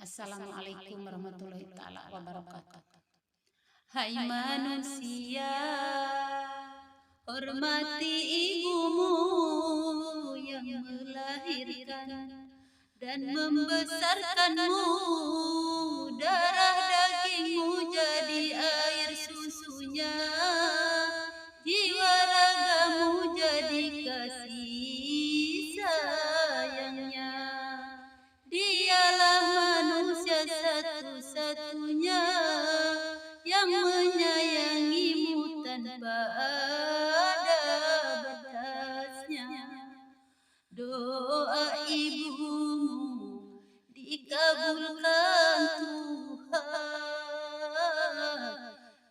Assalamualaikum warahmatullahi taala wabarakatuh. Hai manusia, hormati ibumu yang melahirkan dan membesarkanmu. Darah dagingmu jadi air susunya, jiwa ragamu jadi kasih sayangnya. Dialah manusia satu-satunya yang menyayangimu tanpa ada batasnya. Doa ibumu dikabulkan Tuhan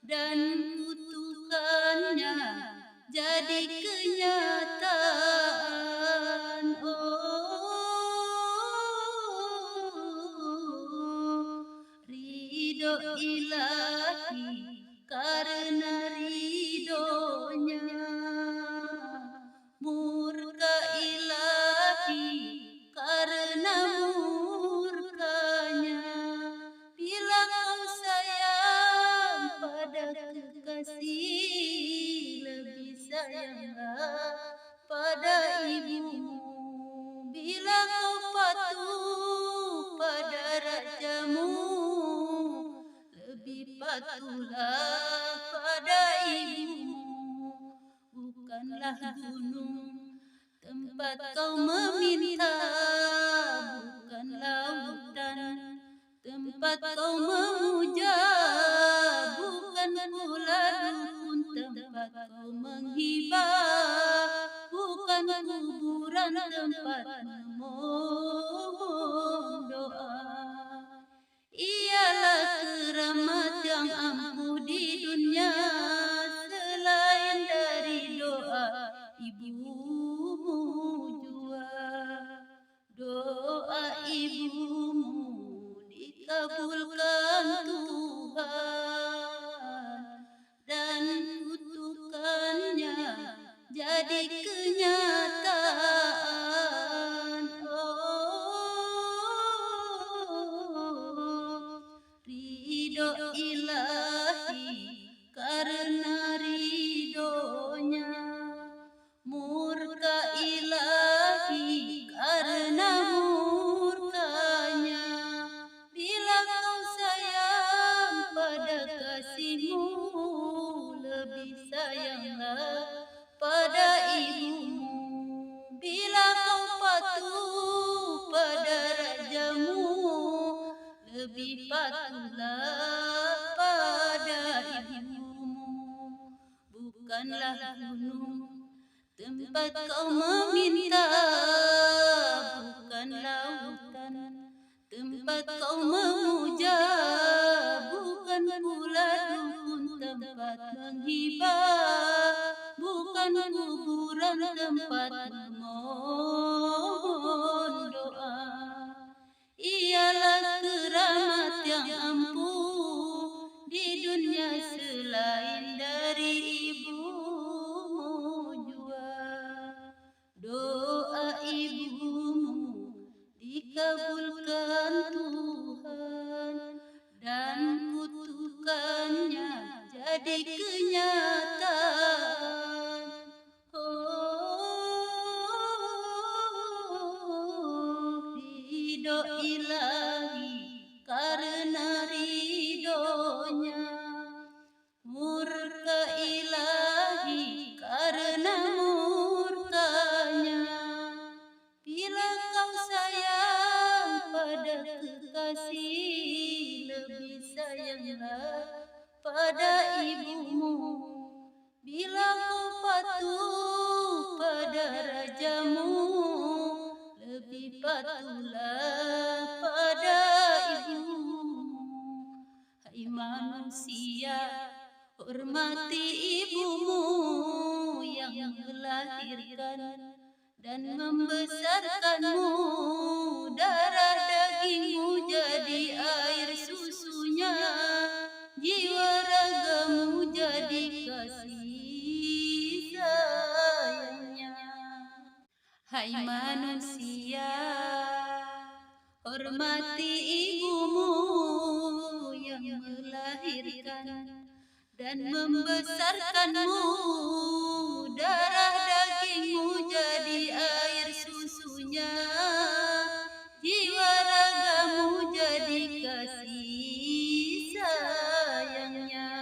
dan kutukannya jadi kenyataan. Ridho ilahi karena ridhonya, murka ilahi karena murkanya. Bila kau sayang pada kekasih, lebih sayanglah pada ibumu. Bila kau patuh pada rajamu, lebih patuhlah pada ibumu. Bukanlah gunung tempat kau meminta, bukan lautan tempat kau memuja, bukan pula dukun tempat kau menghibah, bukan kuburan tempat memohon doa. Ialah keramat yang ampuh di dunia, selain dari doa ibumu jua. Doa ibumu dikabulkan Tuhan dan kutukannya jadi kenyataan. Ridho ilahi karena ridhonya, murka ilahi karena murkanya. Bila kau sayang pada kasihmu, lebih sayanglah pada ibumu. Bila kau patuh pada rajamu, lebih patuhlah pada ibumu. Bukanlah gunung tempat kau meminta, bukan lautan tempat kau memuja, bukan pula dukun tempat menghibah, bukan kuburan tempat memohon doa. Ialah keramat yang ampuh di dunia, selain dari ibumu jua. Doa ibumu dikabulkan Tuhan dan kutukannya jadi kenyataan. Ridho ilahi karena ridhonya, murka ilahi karena murkanya. Bila kau sayang pada kekasih, lebih sayanglah pada ibumu. Bila kau patuh pada rajamu, lebih patuhlah pada ibumu. Hai manusia, hormati ibumu yang melahirkan dan membesarkanmu. Darah dagingmu jadi air susunya, jiwa ragamu jadi kasih sayangnya. Hai manusia, hormati hormati ibumu yang melahirkan dan membesarkanmu. Darah dagingmu jadi air susunya, jiwa ragamu jadi kasih sayangnya.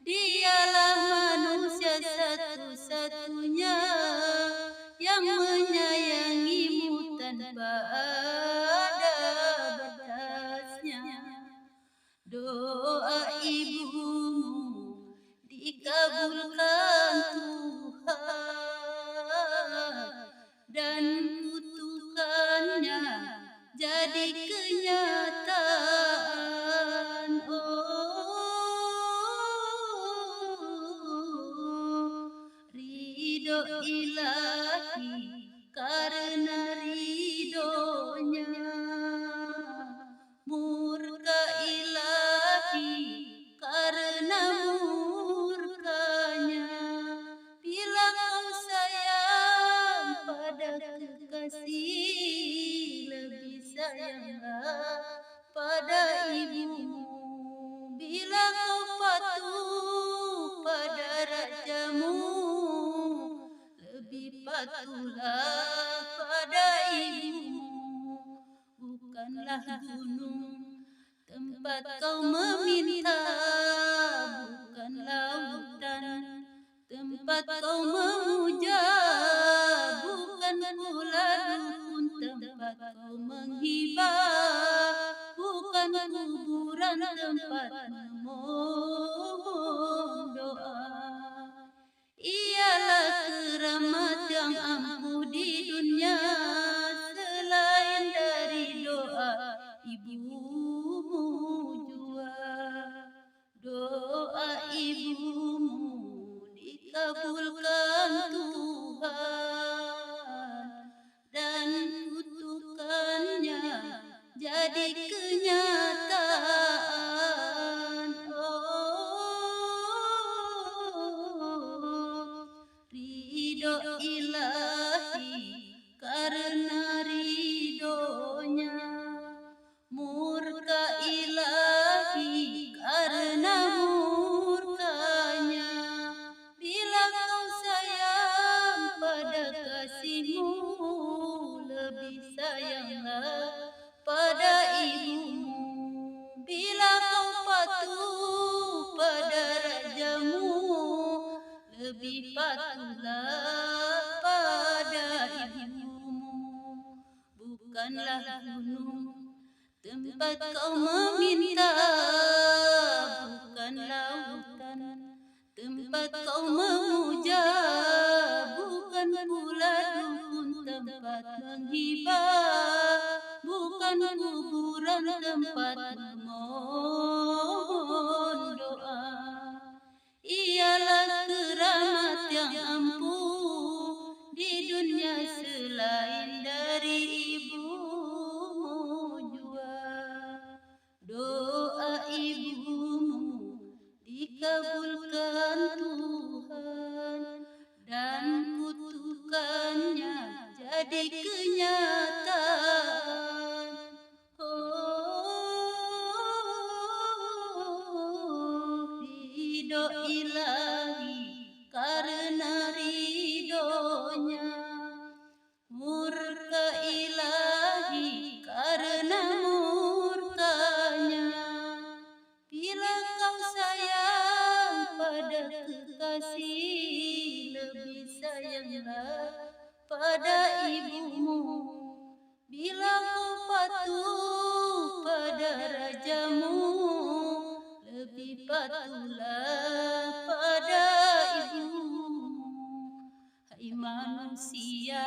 Dialah manusia satu-satunya yang menyayangimu tanpa ada batasnya. Doa ibumu dikabulkan Tuhan dan kutukannya jadi kenyataan. Ridho ilahi karena ridhonya, murka ilahi karena murkanya. Bila kau sayang pada kekasih, lebih sayanglah pada ibumu. Bila kau patuh pada rajamu, lebih patuhlah pada ibumu. Bukanlah gunung tempat kau meminta, bukan lautan tempat kau memuja, bukan pula dukun tempat kau menghibah, bukan kuburan tempat memohon doa. Ialah keramat yang ampuh di dunia, selain dari doa ibumu jua. Doa ibumu dikabulkan Tuhan dan kutukannya jadi kenyataan. Ridho ilahi karena ridhonya, murka ilahi karena murkanya. Bila kau sayang pada kasihmu, lebih sayanglah pada ibumu. Bila kau patuh pada rajamu, lebih patuhlah pada ibumu. Bukanlah gunung tempat kau meminta, bukan lautan tempat kau memuja, bukan pula dukun tempat menghibah, bukan kuburan tempat memohon doa. Ialah keramat yang ampuh di dunia, selain dari ibumu jua. Doa ibumu dikabulkan Tuhan dan kutukannya jadi kenyataan. Ridho ilahi karena ridhonya, murka ilahi karena murkanya. Bila kau sayang pada kekasih, lebih sayanglah pada ibumu. Bila kau patuh pada rajamu, lebih patuhlah pada ibumu. Hai manusia,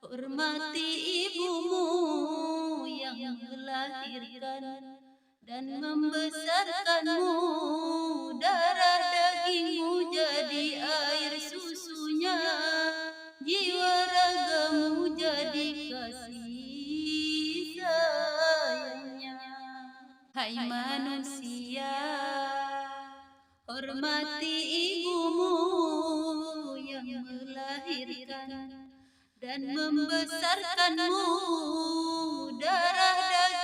hormati ibumu yang melahirkan dan membesarkanmu. Darah dagingmu jadi air susunya, jiwa ragamu jadi kasih sayangnya. Hai manusia, hormati ibumu yang melahirkan dan membesarkanmu. Darah dagingmu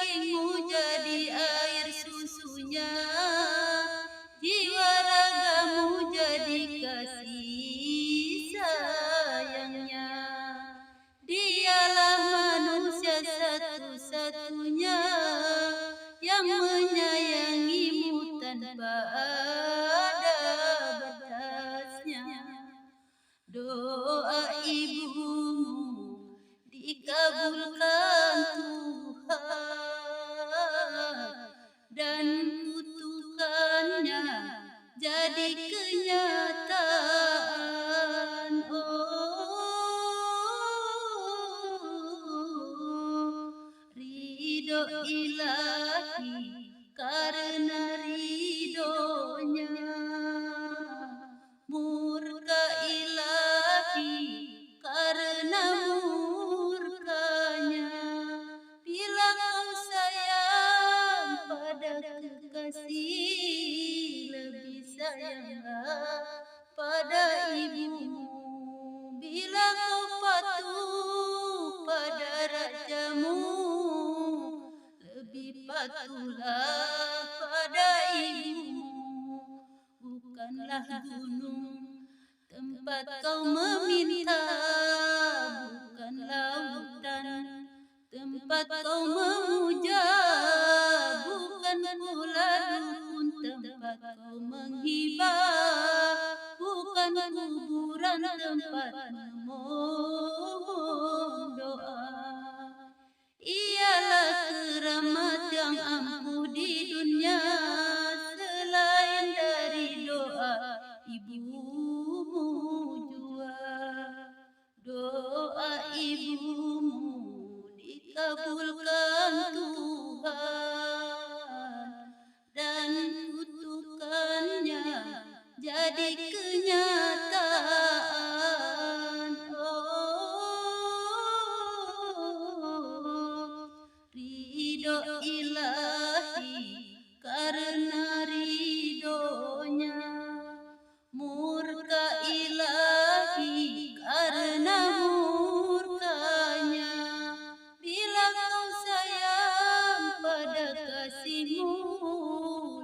doa ibumu dikabulkan Tuhan, dan kutukannya jadi kenyataan. Ridho ilahi karena ridhonya, murka ilahi karena murkanya. Bila kau sayang pada kekasih, lebih sayanglah pada ibumu. Bila kau patuh pada rajamu, lebih patuhlah pada ibumu. Bukanlah gunung tempat kau meminta, bukan lautan tempat kau memuja, bukan pula dukun tempat kau menghibah, bukan kuburan tempat memohon doa. Ialah keramat yang ampuh di dunia, selain dari doa ibumu jua. Doa ibumu dikabulkan Tuhan, dan kutukannya jadi kenyataan. Ridho ilahi karena ridhonya, murka ilahi karena murkanya. Bila kau sayang pada kasihmu,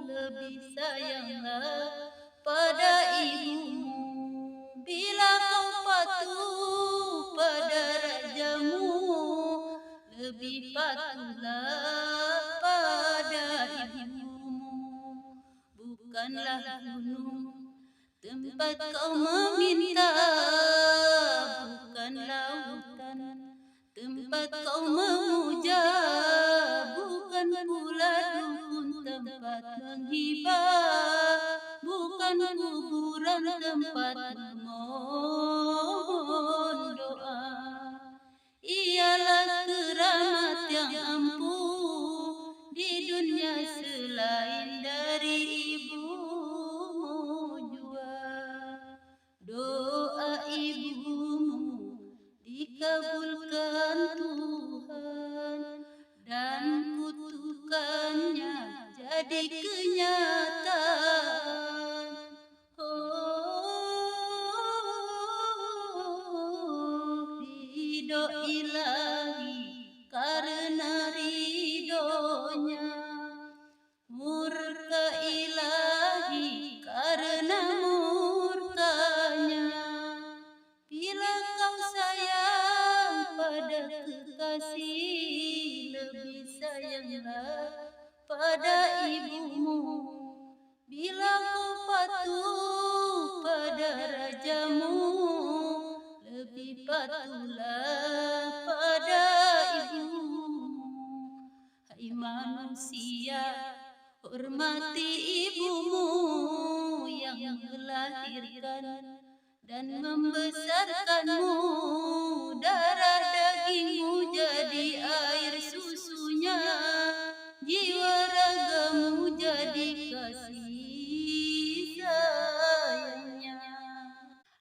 lebih sayanglah pada ibumu. Bila kau patuh pada rajamu, lebih patuhlah pada ibumu. Bukanlah gunung tempat kau meminta, bukan lautan tempat kau memuja, bukan pula dukun tempat menghibah, bukan kuburan tempat memohon doa. Ialah keramat yang ampuh di dunia, selain dari ibumu jua. Doa ibumu dikabulkan Tuhan, dan kutukannya jadi kenyataan. Ridho ilahi karena ridhonya, murka ilahi karena murkanya. Bila kau sayang pada kekasih, lebih sayanglah pada ibumu. Bila kau patuh pada rajamu, lebih patuhlah pada ibumu. Hai manusia, hormati ibumu yang melahirkan dan membesarkanmu. Darah dagingmu jadi air susunya, jiwa ragamu jadi kasih sayangnya.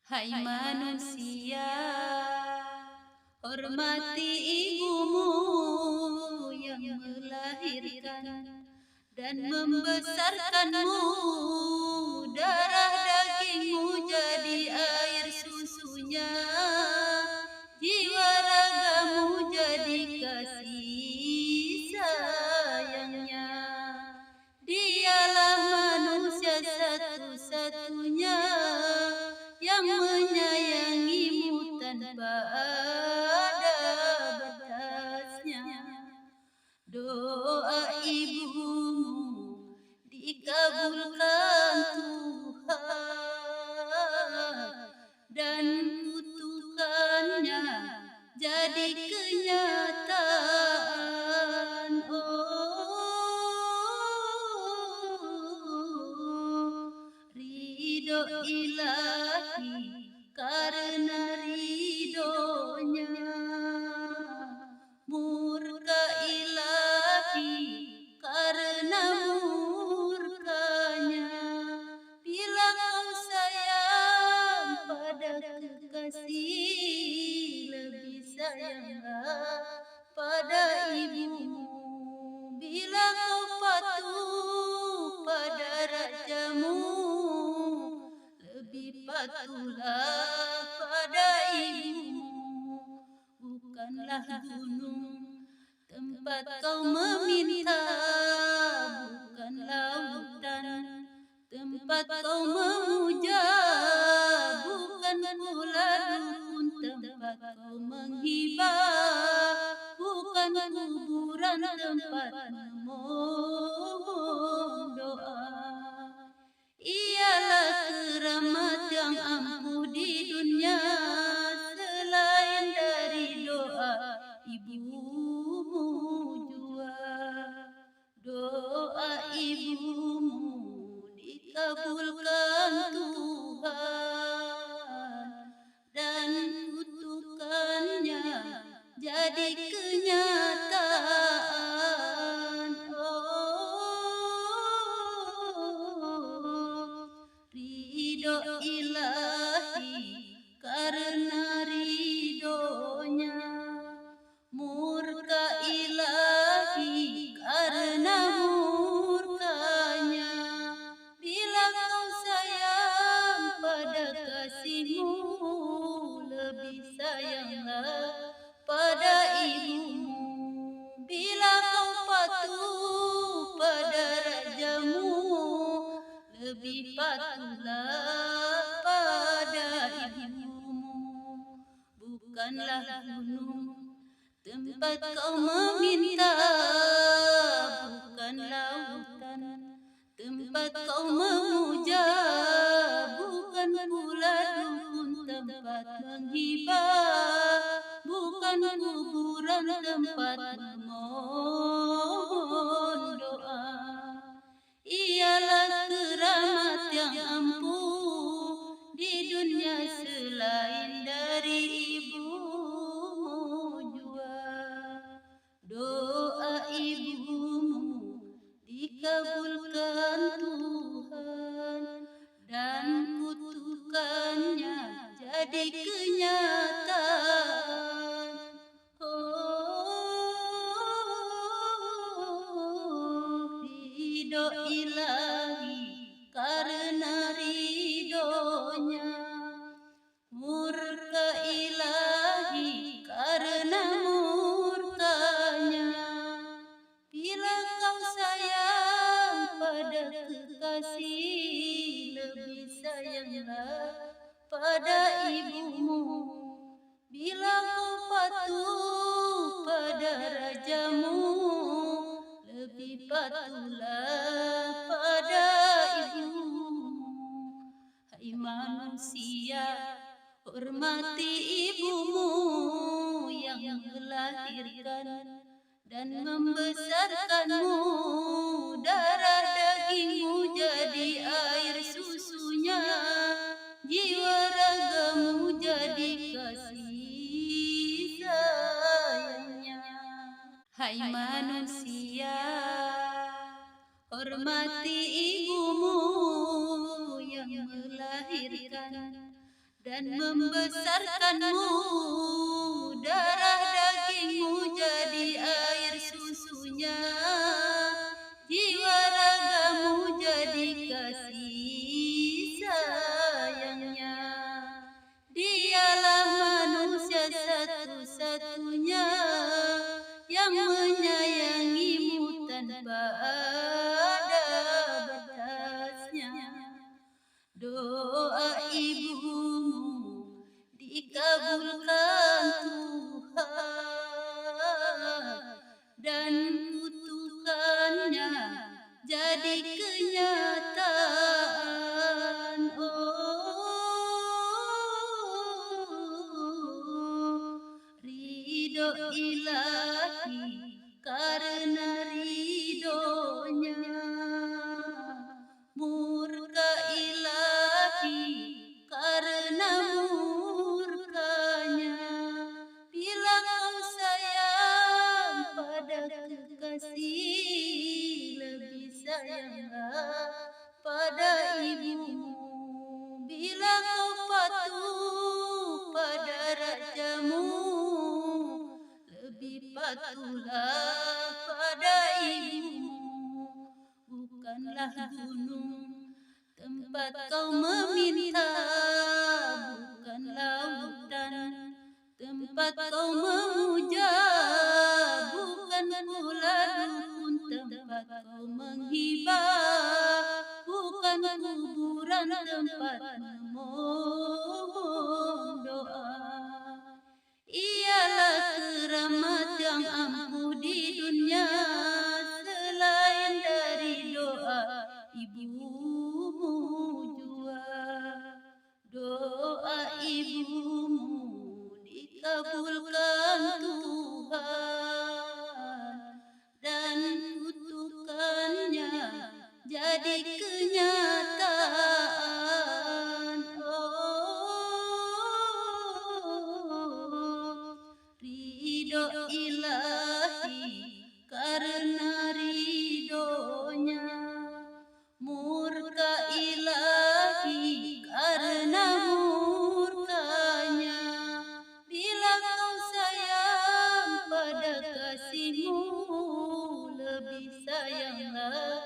Hai manusia, hormati ibumu yang melahirkan dan membesarkanmu. Darah dagingmu jadi air susunya, jiwa ragamu jadi kasih sayangnya. Dialah manusia satu-satunya yang menyayangimu tanpa ada batasnya. Doa ibumu dikabulkan Tuhan, dan ilahi karena ridhonya, murka ilahi karena murkanya. Bila kau sayang pada kekasih, lebih sayanglah pada ibumu. Bila kau patuh pada rajamu, lebih patuhlah pada ibumu. Bukanlah gunung tempat kau meminta, bukanlah hutan tempat kau memuja, bukan pula dukun tempat kau menghibah, bukan kuburan tempat memohon doa. Ialah keramat yang ampuh di dunia, selain dari doa ibumu jua. Doa ibumu dikabulkan Tuhan, dan kutukannya jadi kenyataan. Ridho ilahi karena ridhonya, murka ilahi karena murkanya. Bila kau sayang pada kasihmu, lebih sayanglah pada ibumu. Bila kau patuh pada rajamu, lebih patuhlah pada ibumu. Bukanlah gunung tempat kau meminta, bukanlah hutan tempat kau memuja, bukan pula dukun tempat menghibah, bukan kuburan tempat memohon doa. Ialah keramat yang ampuh di dunia, selain dari ibumu jua. Doa ibumu dikabulkan Tuhan, dan kutukannya jadi kenyataan. Ridho ilahi karena ridhonya, murka ilahi karena murkanya. Bila kau sayang pada kekasih, lebih sayanglah pada ibumu. Bila kau patuh pada rajamu, lebih patuhlah pada ibumu. Hai manusia, hormati ibumu yang melahirkan dan membesarkanmu. Darah dagingmu jadi air susunya, jiwa ragamu jadi kasih sayangnya. Hai manusia, hormati ibumu yang melahirkan dan membesarkanmu. Darah dagingmu jadi air susunya, jiwa ragamu jadi kasih sayangnya. Dialah manusia satu-satunya yang menyayangimu tanpa ada batasnya. Doa ibumu dikabulkan Tuhan, dan kutukannya jadi kenyataan. Ridho ilahi karena ridhonya, murka ilahi sayanglah pada ibumu. Bila kau patuh pada rajamu, lebih patuhlah pada ibumu. Bukanlah gunung tempat kau meminta, bukan lautan tempat kau memuja, bukan pula dukun tempat kau menghibah, bukan kuburan tempat memohon doa. Ialah keramat yang ampuh di dunia, selain dari doa ibumu jua. Doa ibumu dikabulkan Tuhan, dan kutukannya jadi kenyataan. Ridho ilahi karena ridhonya, murka ilahi karena murkanya. Bila kau sayang pada kasihmu, lebih sayanglah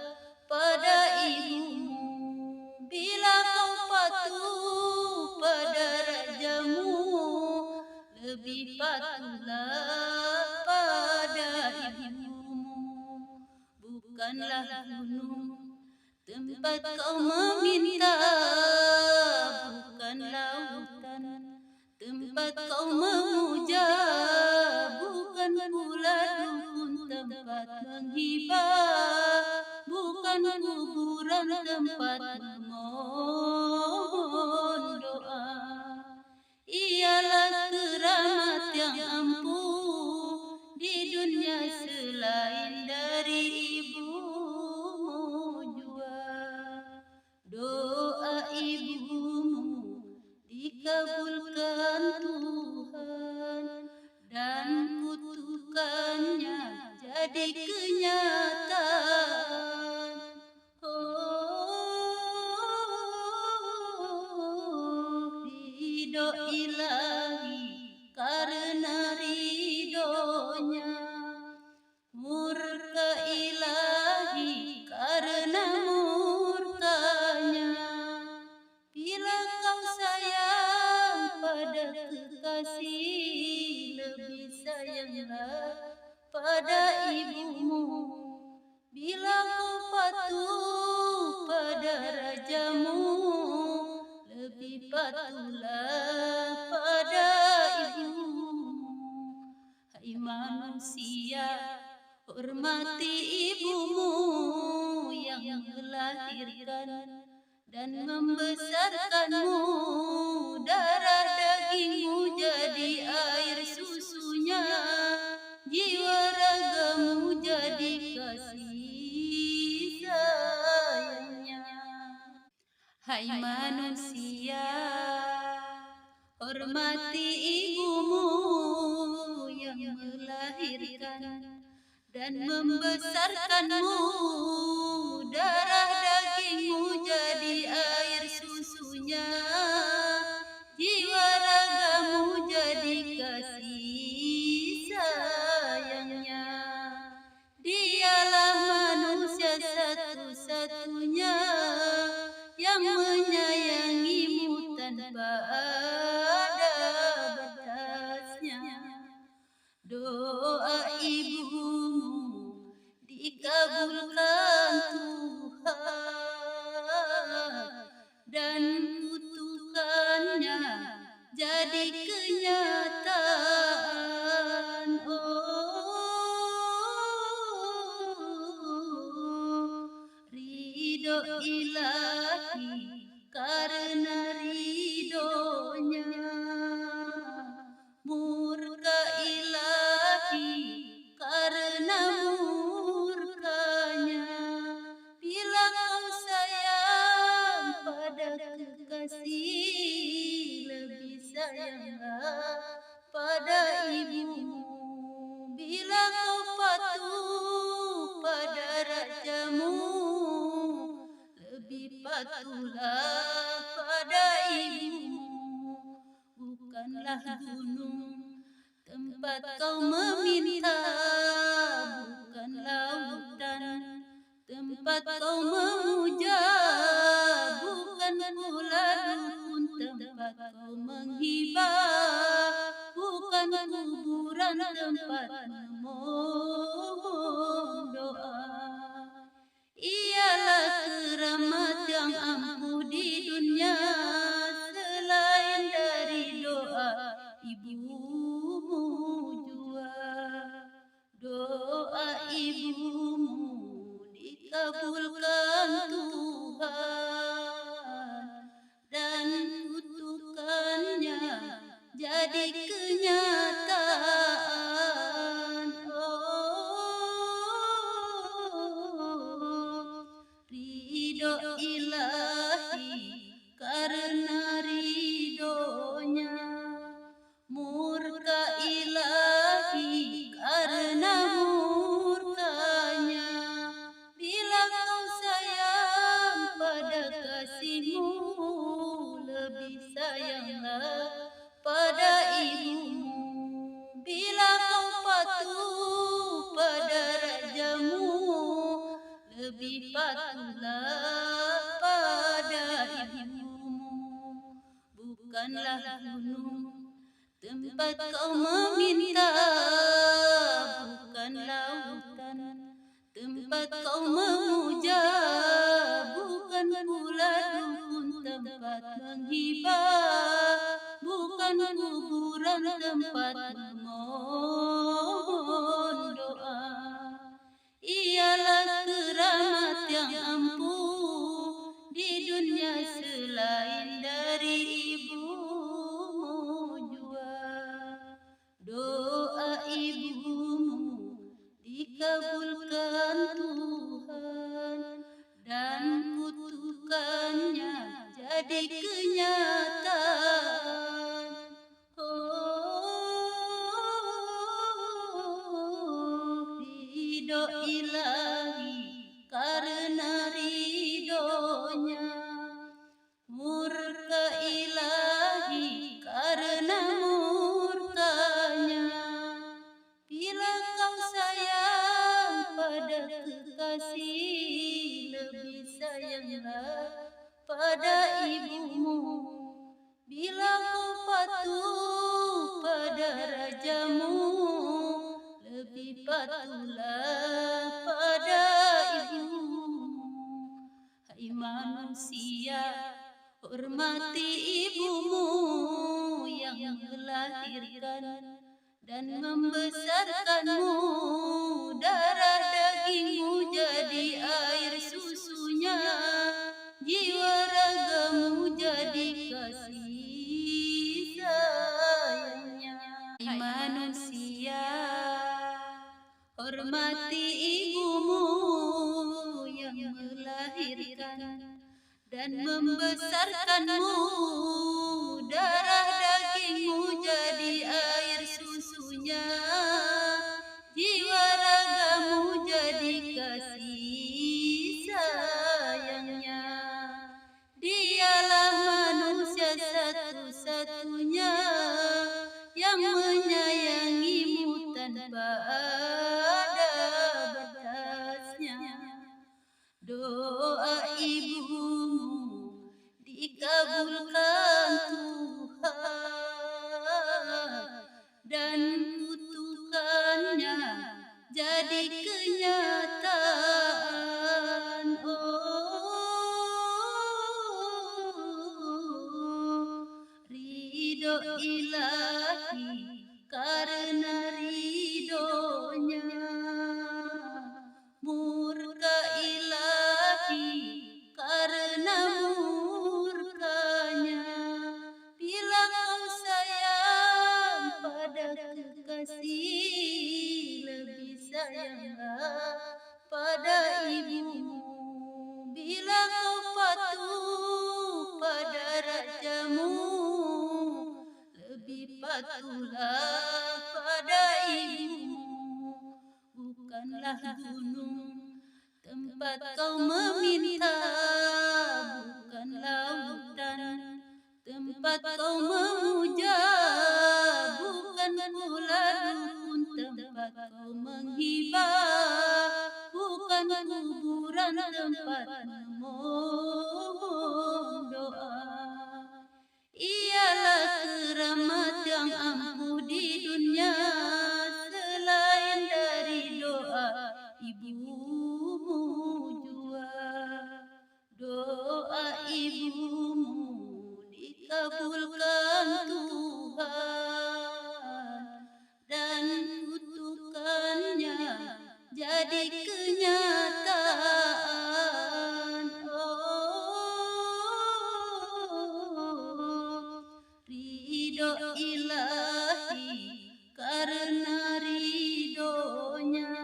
pada ibumu. Bila kau patuh pada rajamu, lebih patuhlah pada ibumu. Bukanlah gunung tempat kau meminta, bukan lautan tempat kau memuja, bukan pula dukun tempat menghibah, bukan kuburan tempat memohon doa. Ialah keramat yang ampuh di dunia, selain dari ibumu jua. Doa ibumu dikabulkan Tuhan, dan kutukannya jadi kenyataan. Ridho ilahi karena ridhonya, murka ilahi karena murkanya. Bila kau sayang pada kekasih, lebih sayanglah pada ibumu. Bila kau patuh pada rajamu, lebih patuhlah pada ibumu. Hai manusia, hormati ibumu yang melahirkan dan membesarkanmu. Darah dagingmu jadi air susunya, jiwa ragamu jadi kasih sayangnya. Hai manusia, hormati ibumu yang melahirkan dan membesarkanmu. Darah dagingmu jadi air susunya, jiwa ragamu jadi kasih sayangnya. Dialah manusia satu-satunya yang menyayangimu tanpa ada batasnya. Doa ibumu dikabulkan Tuhan, dan kutukannya jadi kenyataan. Ridho ilahi karena ridhonya, murka ilahi karena murkanya. Bila kau sayang pada kekasih, lebih sayanglah pada ibumu. Bila kau patuh pada rajamu, patuhlah pada ibumu. Bukanlah gunung tempat kau meminta, bukan lautan tempat kau memuja, bukan pula dukun tempat kau menghibah, bukan kuburan tempat memohon doa. Ialah keramat yang ampuh di dunia, selain dari doa ibumu jua. Doa ibumu dikabulkan Tuhan, dan kutukannya jadi kenyataan. Ridho ilahi karena ridhonya, murka ilahi karena murkanya. Bila kau sayang pada kasihmu, lebih sayanglah pada ibumu. Bila kau patuh pada rajamu, lebih patuhlah pada ibumu. Bukanlah gunung tempat kau meminta, bukan lautan tempat kau memuja, bukan pula dukun tempat menghibah, bukan kuburan tempat memohon doa. Ialah keramat yang ampuh di dunia, selain dari ibumu jua. Doa ibumu dikabulkan Tuhan, dan kutukannya jadi kenyataan. Ridho ilahi karena ridhonya, murka ilahi karena murkanya. Bila kau sayang pada kekasih, lebih sayanglah pada ibumu. Bila kau patuh pada rajamu, lebih patuhlah pada ibumu. Hai manusia, hormati ibumu yang melahirkan dan membesarkanmu. Darah dagingmu jadi air susunya, jiwa ragamu jadi kasih sayangnya. Hai manusia, hormati ibumu yang melahirkan dan membesarkanmu. Darah dagingmu jadi air susunya, jiwa ragamu jadi kasih sayangnya. Dialah manusia satu-satunya yang menyayangimu tanpa ada batasnya. Doa ibumu dikabulkan Tuhan, dan kutukannya jadi kenyataan. Ridho ilahi karena ridhonya, murka ilahi karena murkanya. Bila kau sayang pada kekasih, lebih sayanglah pada ibumu. Bila kau patuh pada rajamu, lebih patuhlah pada ibumu. Bukanlah gunung tempat kau meminta, tempat kau memuja, bukan pula dukun tempat kau menghibah, bukan kuburan tempat memohon doa. Ialah keramat yang ampuh di dunia, selain dari doa ibumu jua. Doa ibumu dikabulkan Tuhan, dan kutukannya jadi kenyataan. Ridho ilahi karena ridhonya,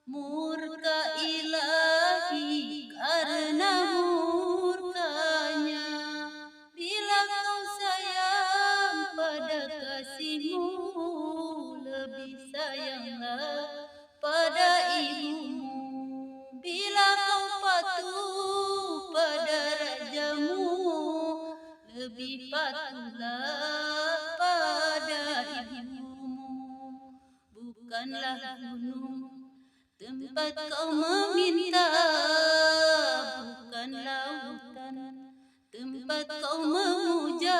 murka ilahi karena murkanya. Bila kau sayang pada kasihmu, lebih sayanglah pada ibumu. Bila kau patuh pada rajamu, lebih patuhlah pada ibumu. Bukanlah gunung tempat kau meminta, bukan lautan tempat kau memuja,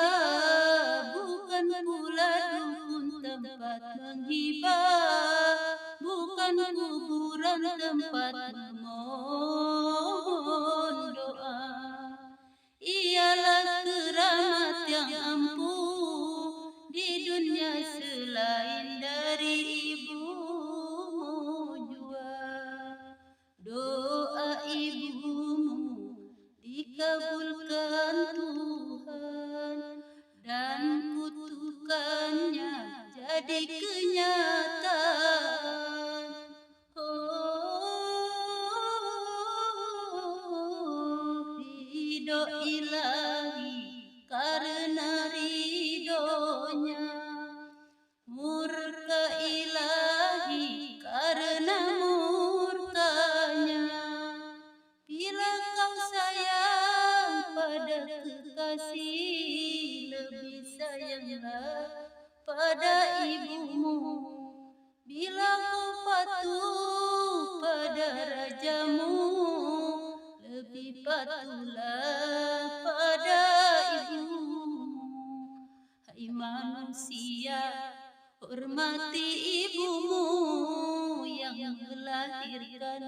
bukan pula dukun tempat menghibah, bukan kuburan tempat memohon doa. Ialah keramat yang ampuh di dunia, selain dari ibumu jua. Doa ibumu dikabulkan Tuhan, dan kutukannya jadi kenyataan. Ridho ilahi karena ridhonya, murka ilahi karena murkanya. Bila kau sayang pada kekasih, lebih sayanglah pada ibumu. Bila kau patuh pada rajamu, lebih patuhlah pada ibumu. Hai manusia, hormati ibumu yang melahirkan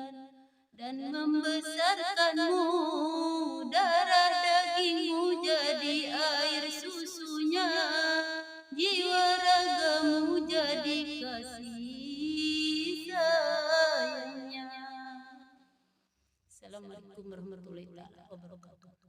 dan membesarkanmu. Darah dagingmu jadi air susunya, jiwa ragamu jadi kasih sayangnya. Assalamualaikum warahmatullahi wabarakatuh.